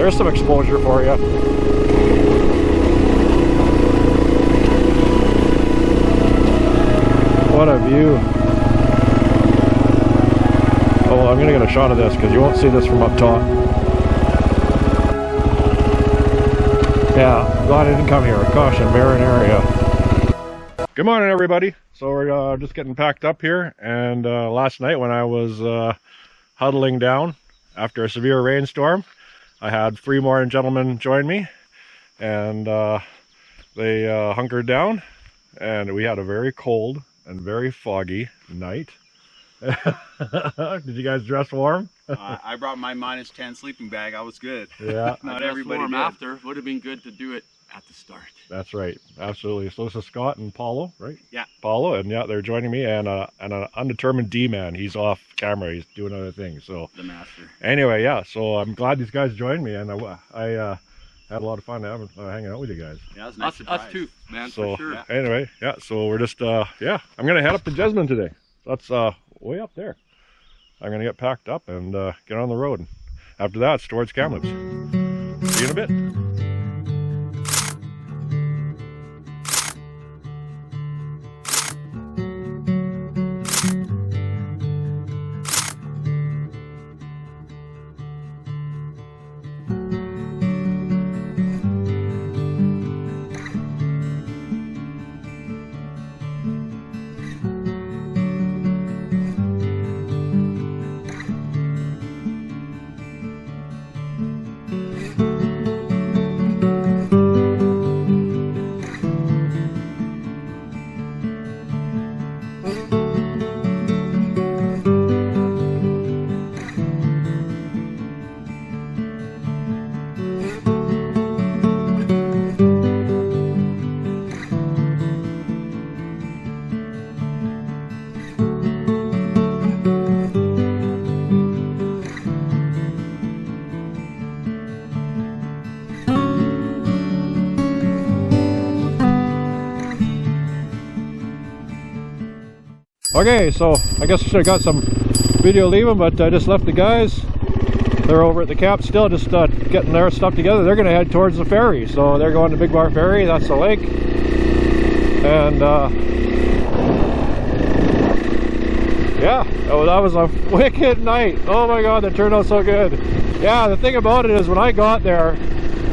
there's some exposure for you. What a view. Oh, well, I'm gonna get a shot of this because you won't see this from up top. Yeah, glad I didn't come here. Caution, barren area. Good morning, everybody. So we're just getting packed up here, and last night when I was huddling down after a severe rainstorm, I had 3 more gentlemen join me, and they hunkered down, and we had a very cold and very foggy night. Did you guys dress warm? I brought my -10 sleeping bag. I was good. Yeah. Not everybody warm did. After would have been good to do it at the start. That's right. Absolutely. So this is Scott and Paulo, right? Yeah. Paulo, and yeah, they're joining me, and an undetermined D-man. He's off camera. He's doing other things. So The master. anyway, yeah. So I'm glad these guys joined me, and I had a lot of fun hanging out with you guys. Yeah, it was a nice surprise. Us too, man, So for sure. Yeah. anyway, yeah. So we're just yeah. I'm gonna head up to Jesmond today. That's way up there. I'm gonna get packed up and get on the road. After that, it's towards Kamloops. See you in a bit. Okay, so I guess I should have got some video leaving, but I just left the guys. They're over at the camp still, just getting their stuff together. They're going to head towards the ferry, so they're going to Big Bar Ferry. That's the lake. And yeah, that was a wicked night. Oh my god, that turned out so good. Yeah, the thing about it is when I got there,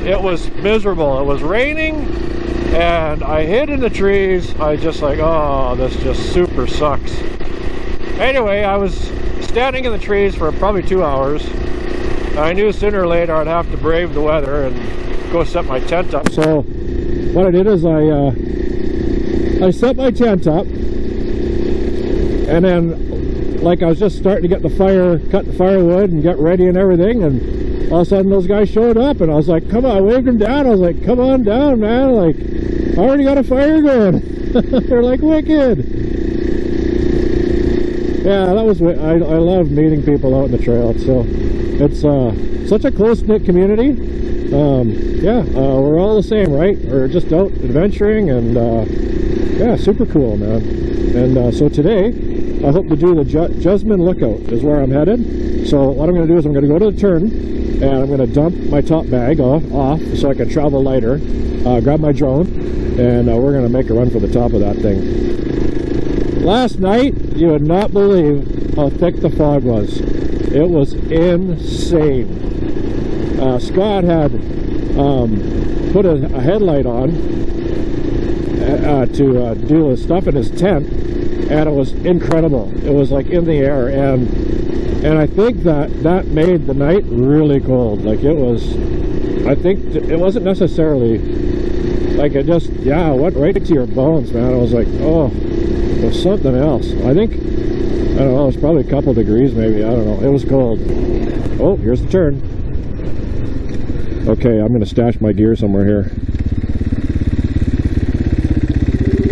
it was miserable. It was raining, and I hid in the trees. I just like, oh, this just super sucks. Anyway, I was standing in the trees for probably 2 hours. I knew sooner or later I'd have to brave the weather and go set my tent up. So what I did is I set my tent up, and then like I was just starting to get the fire, cut the firewood and get ready and everything, and all of a sudden those guys showed up, and I was like, come on, I waved them down. I was like, come on down, man. Like, I already got a fire going. They're like, wicked. Yeah, that was, I love meeting people out in the trail. So it's such a close-knit community. Yeah, we're all the same, right? We're just out adventuring, and yeah, super cool, man. And so today I hope to do the Jesmond Lookout is where I'm headed. So what I'm going to do is I'm going to go to the turn, and I'm going to dump my top bag off so I can travel lighter, grab my drone, and we're going to make a run for the top of that thing. Last night, you would not believe how thick the fog was. It was insane. Scott had put a headlight on to do his stuff in his tent, and it was incredible. It was like in the air, and I think that made the night really cold. Like it was, I think it wasn't necessarily like it just, yeah, it went right to your bones, man. I was like, oh, it was something else. I think, I don't know, it was probably a couple degrees maybe, I don't know. It was cold. Oh, here's the turn. Okay, I'm gonna stash my gear somewhere here.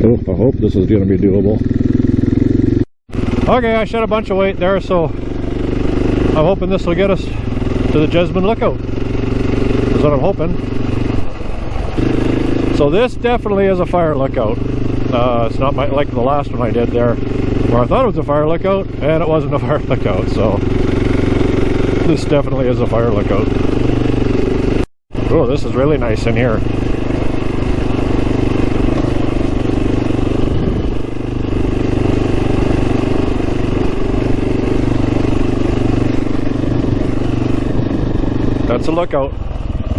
Oh, I hope this is gonna be doable. Okay, I shed a bunch of weight there, so I'm hoping this will get us to the Jesmond Lookout. That's what I'm hoping. So this definitely is a fire lookout. It's not like the last one I did there, where I thought it was a fire lookout, and it wasn't a fire lookout. So this definitely is a fire lookout. Oh, this is really nice in here. That's a lookout.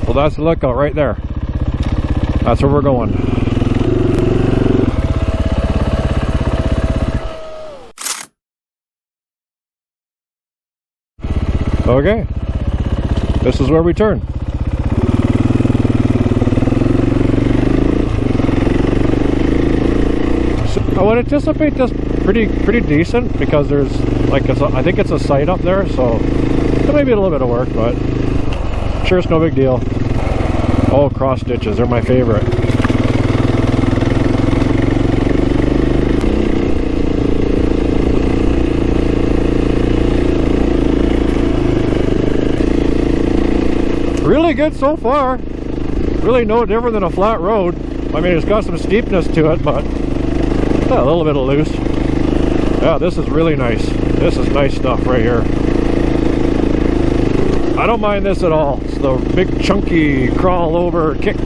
Well, that's the lookout right there. That's where we're going. Okay. This is where we turn. So I would anticipate this pretty decent because there's like I think it's a site up there, so it may be a little bit of work, but I'm sure it's no big deal. Oh, cross stitches, they're my favorite. Really good so far. Really no different than a flat road. I mean, it's got some steepness to it, but a little bit of loose. Yeah, this is really nice. This is nice stuff right here. I don't mind this at all. It's the big chunky crawl over kick.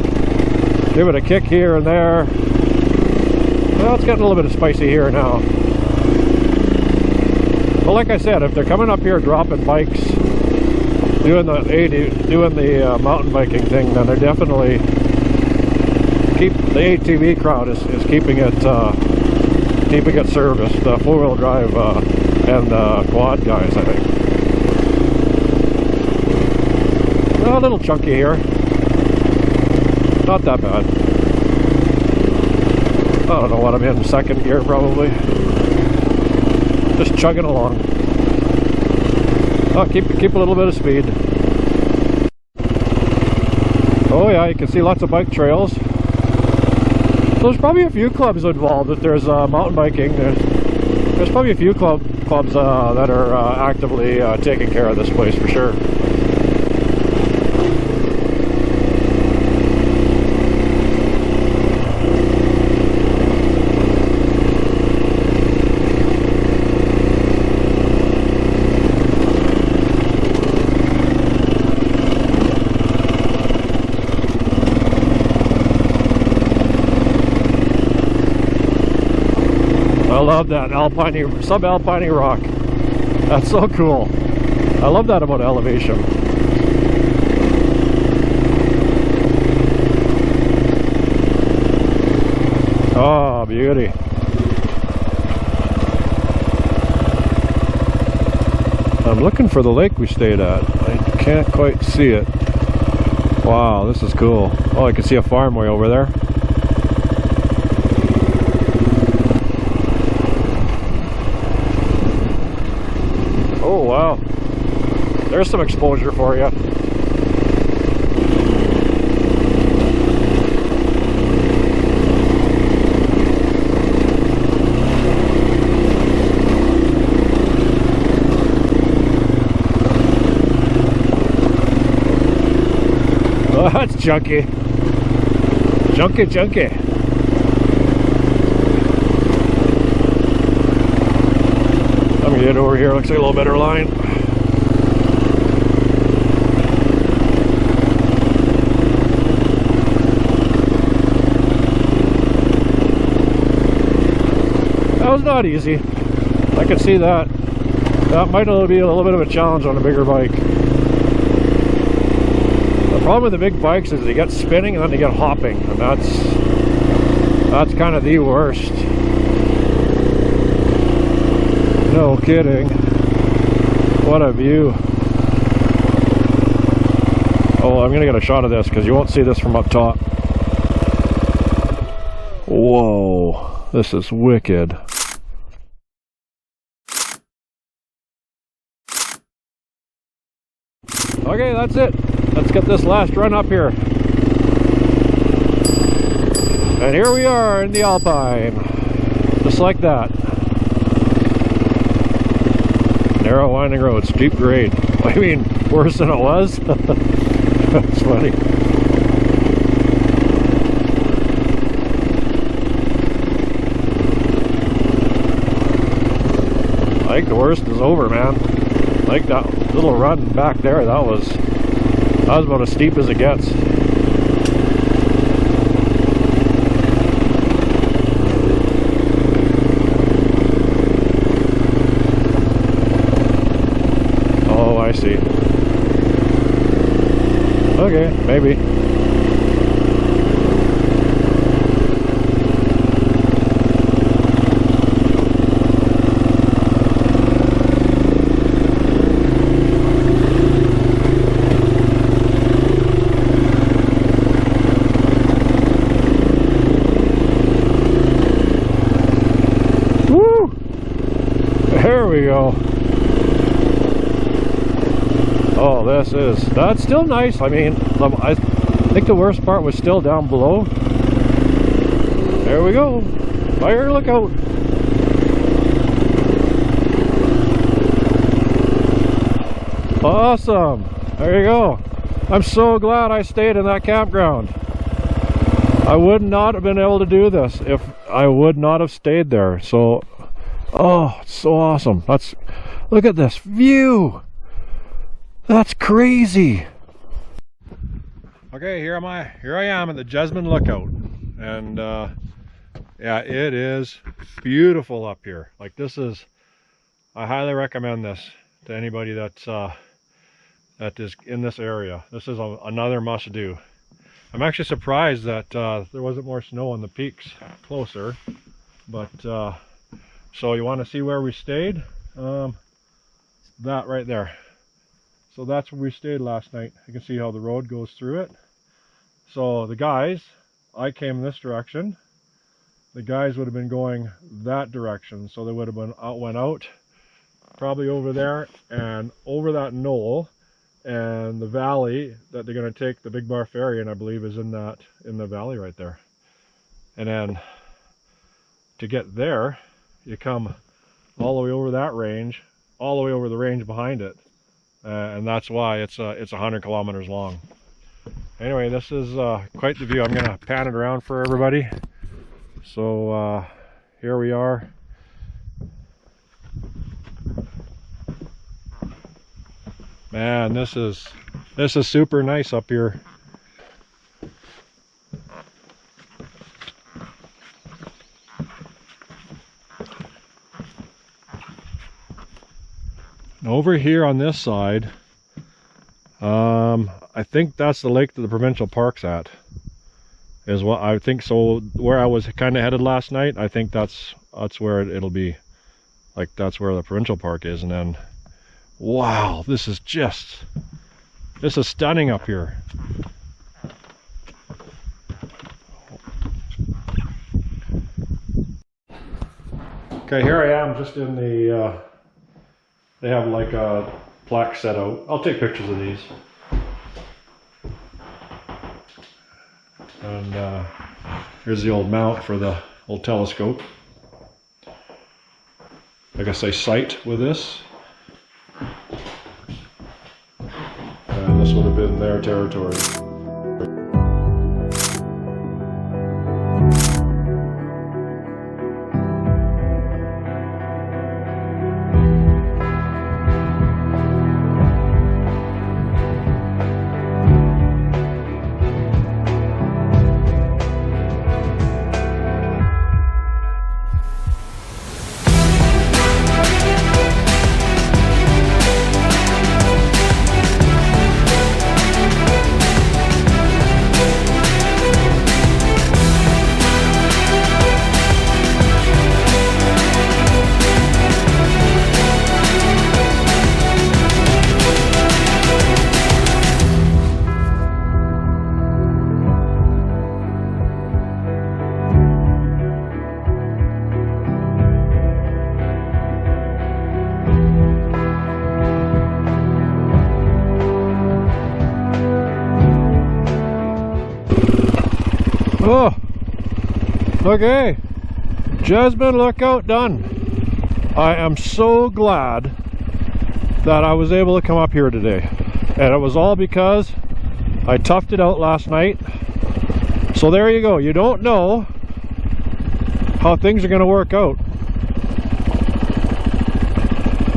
Give it a kick here and there. Well, it's getting a little bit of spicy here now. But like I said, if they're coming up here dropping bikes, doing the mountain biking thing, then they're definitely the ATV crowd is keeping it serviced. The 4-wheel drive and quad guys, I think. A little chunky here. Not that bad. I don't know what I'm in, second gear probably. Just chugging along. Oh, keep a little bit of speed. Oh yeah, you can see lots of bike trails. So there's probably a few clubs involved. If there's mountain biking, there's probably a few clubs that are actively taking care of this place for sure. I love that subalpine rock. That's so cool. I love that about elevation. Oh, beauty. I'm looking for the lake we stayed at. I can't quite see it. Wow, this is cool. Oh, I can see a farm way over there. Oh wow, there's some exposure for you. Oh, that's junky. Junky. Let me get over here, looks like a little better line. That was not easy. I could see that. That might be a little bit of a challenge on a bigger bike. The problem with the big bikes is they get spinning and then they get hopping, and that's kind of the worst. No kidding. What a view. Oh, I'm gonna get a shot of this because you won't see this from up top. Whoa, this is wicked. Okay, that's it. Let's get this last run up here. And here we are in the Alpine. Just like that. Narrow winding road, steep grade. I mean, worse than it was. That's funny. I think the worst is over, man. Like that little run back there, that was about as steep as it gets. Okay, maybe. There we go. Oh, that's still nice. I mean, I think the worst part was still down below. There we go. Fire lookout. Awesome. There you go. I'm so glad I stayed in that campground. I would not have been able to do this if I would not have stayed there. So, oh, it's so awesome. Look at this view. That's crazy. Okay, here I am at the Jesmond lookout, and yeah, it is beautiful up here. Like, I highly recommend this to anybody that is in this area. This is another must do. I'm actually surprised that there wasn't more snow on the peaks closer, but so you want to see where we stayed? That right there. So that's where we stayed last night. You can see how the road goes through it. So the guys, I came this direction. The guys would have been going that direction. So they would have went out probably over there and over that knoll, and the valley that they're going to take the Big Bar Ferry in, I believe, is in the valley right there. And then to get there, you come all the way over that range, all the way over the range behind it, and that's why it's 100 kilometers long. Anyway, this is quite the view. I'm gonna pan it around for everybody. So here we are. Man, this is super nice up here. Over here on this side, I think that's the lake that the provincial park's at, is what I think. So where I was kind of headed last night, I think that's where it'll be. Like, that's where the provincial park is. And then, wow, this is stunning up here. Okay, here I am just in the they have like a plaque set out. I'll take pictures of these. And here's the old mount for the old telescope. I guess they sight with this. And this would have been their territory. Oh, okay, Jesmond lookout done. I am so glad that I was able to come up here today, and it was all because I toughed it out last night. So there you go. You don't know how things are going to work out,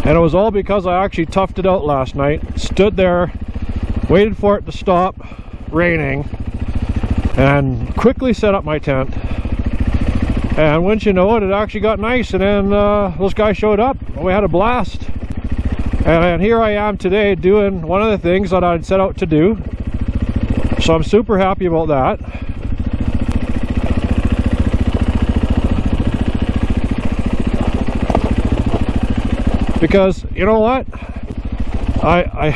and it was all because I actually toughed it out last night. Stood there, waited for it to stop raining, and quickly set up my tent. And once you know it, it actually got nice, and then those guys showed up and we had a blast. And here I am today doing one of the things that I'd set out to do. So I'm super happy about that. Because you know what, I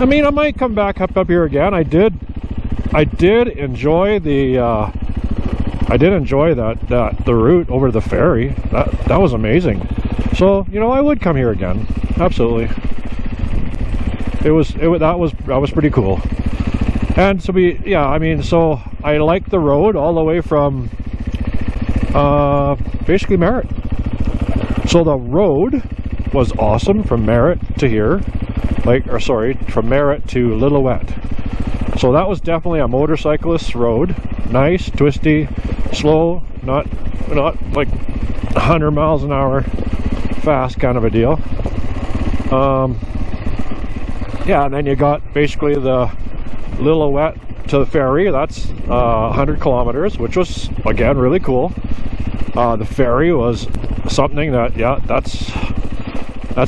mean, I might come back up here again. I did enjoy the the route over the ferry. That was amazing. So you know, I would come here again. Absolutely. That was pretty cool. And so I mean, so I like the road all the way from basically Merritt. So the road was awesome from Merritt to here, from Merritt to Lillooet. So that was definitely a motorcyclist road. Nice, twisty, slow, not like 100 miles an hour fast kind of a deal. Yeah, and then you got basically the Lillooet to the ferry. That's 100 kilometers, which was again really cool. The ferry was something that, yeah, that's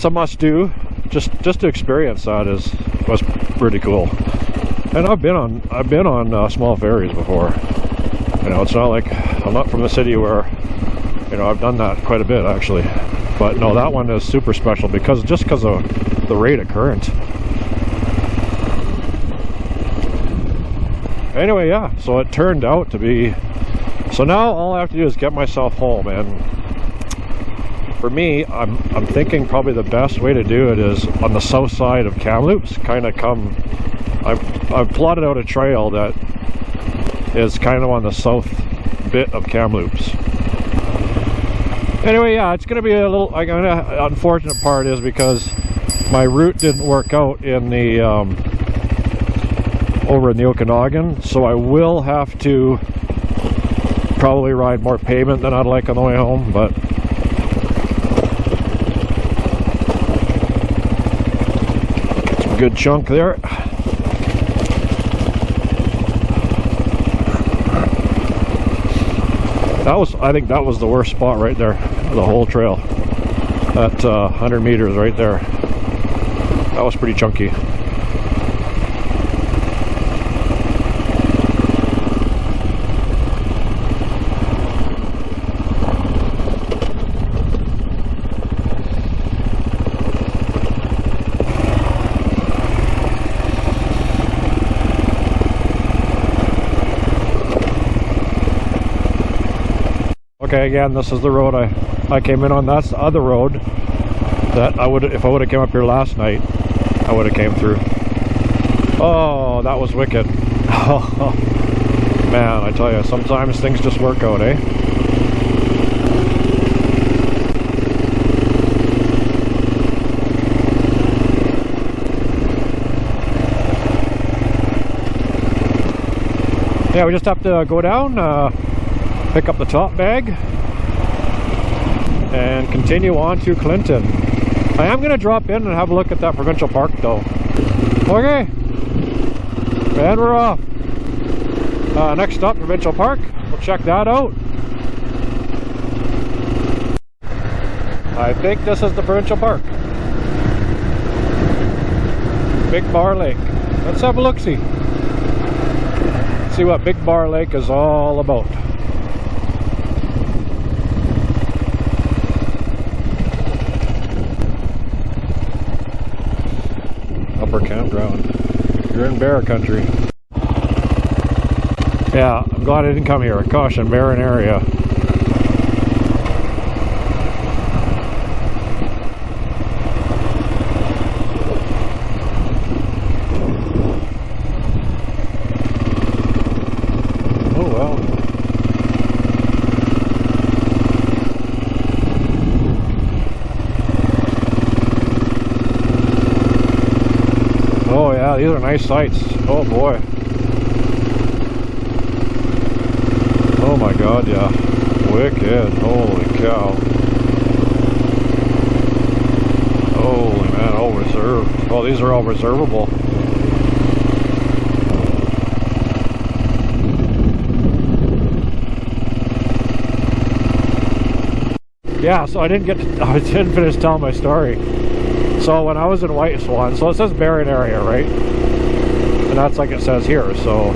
a must-do. Just to experience that was pretty cool. And I've been on small ferries before. You know, it's not like I'm not from the city where, you know, I've done that quite a bit actually. But no, that one is super special because of the rate of current. Anyway, yeah, so it turned out to be. So now all I have to do is get myself home, and for me, I'm thinking probably the best way to do it is on the south side of Kamloops. Kind of come. I've plotted out a trail that is kind of on the south bit of Kamloops. Anyway, yeah, it's going to be a little. Unfortunate part is because my route didn't work out in the over in the Okanagan, so I will have to probably ride more pavement than I'd like on the way home, but it's a good chunk there. I think that was the worst spot right there, the whole trail. That 100 meters right there. That was pretty chunky. Okay, again, this is the road I came in on. That's the other road that if I would have came up here last night, I would have came through. Oh, that was wicked. Oh, man, I tell you, sometimes things just work out, eh? Yeah, we just have to go down, pick up the top bag, and continue on to Clinton. I am going to drop in and have a look at that provincial park though. Okay, and we're off. Next stop, provincial park. We'll check that out. I think this is the provincial park. Big Bar Lake. Let's have a look-see. See what Big Bar Lake is all about. Campground. You're in bear country. Yeah, I'm glad I didn't come here. Caution, barren area. Oh well. Oh yeah, these are nice sights. Oh boy. Oh my god, yeah. Wicked. Holy cow. Holy man, all reserved. Oh, these are all reservable. Yeah, so I didn't finish telling my story. So when I was in White Swan, so it says barren area, right? and that's like it says here. So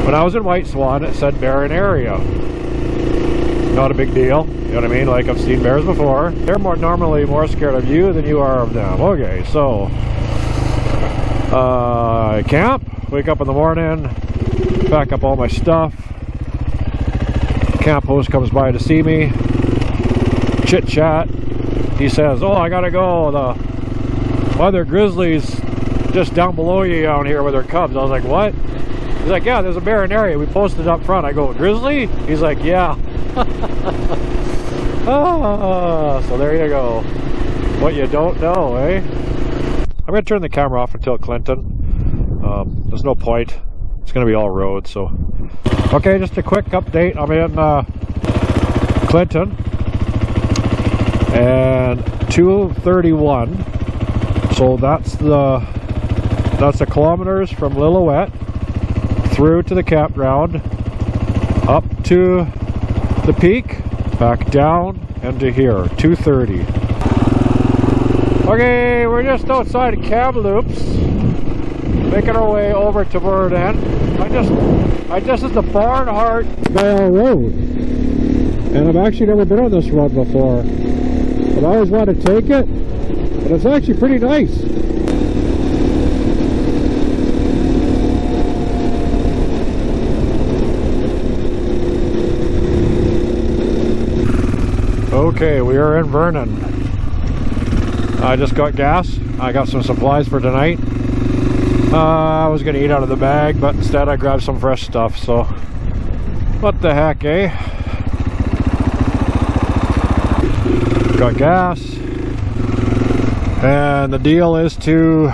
when I was in White Swan, it said barren area. Not a big deal, you know what I mean? Like, I've seen bears before. They're normally more scared of you than you are of them. Okay, so camp, wake up in the morning, pack up all my stuff. Camp host comes by to see me, chit chat. He says, oh, I gotta go, the mother grizzlies just down below you down here with their cubs. I was like, what? He's like, yeah, there's a barren area, we posted up front. I go, grizzly? He's like, yeah. So there you go, what you don't know, eh? I'm gonna turn the camera off until Clinton. There's no point, it's gonna be all road. So okay, just a quick update. I'm in Clinton and 231, so that's the kilometers from Lillooet through to the campground, up to the peak, back down, and to here, 230. Okay, we're just outside of Kamloops, making our way over to Vernon. I just hit the Barnhart Vale Road, and I've actually never been on this road before, but I always want to take it, and it's actually pretty nice. Okay, we are in Vernon. I just got gas. I got some supplies for tonight. I was gonna eat out of the bag, but instead I grabbed some fresh stuff, so what the heck, eh? Got gas, and the deal is to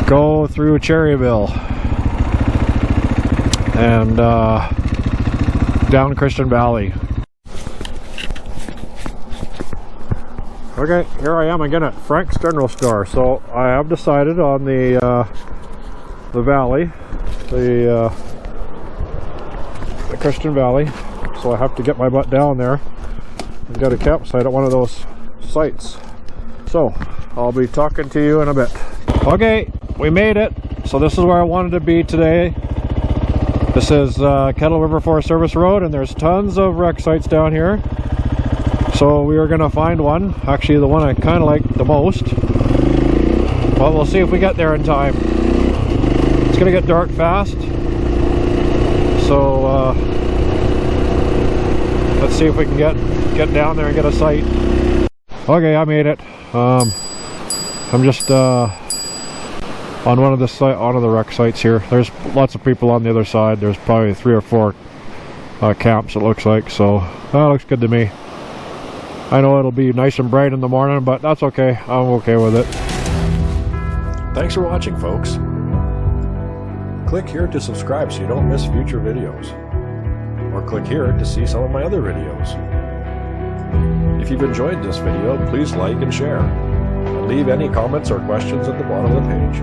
go through Cherryville and down Christian Valley. Okay, here I am again at Frank's General Store. So I have decided on the valley, the Christian Valley. So I have to get my butt down there and get a campsite at one of those sites. So I'll be talking to you in a bit. Okay, we made it. So this is where I wanted to be today. This is Kettle River Forest Service Road, and there's tons of wreck sites down here. So we are going to find one, actually the one I kind of like the most, but we'll see if we get there in time. It's going to get dark fast, so let's see if we can get down there and get a site. Okay, I made it. I'm just on one of the wreck sites here. There's lots of people on the other side. There's probably 3 or 4 camps, it looks like, so that looks good to me. I know it'll be nice and bright in the morning, but that's okay. I'm okay with it. Thanks for watching, folks. Click here to subscribe so you don't miss future videos. Or click here to see some of my other videos. If you've enjoyed this video, please like and share. And leave any comments or questions at the bottom of the page.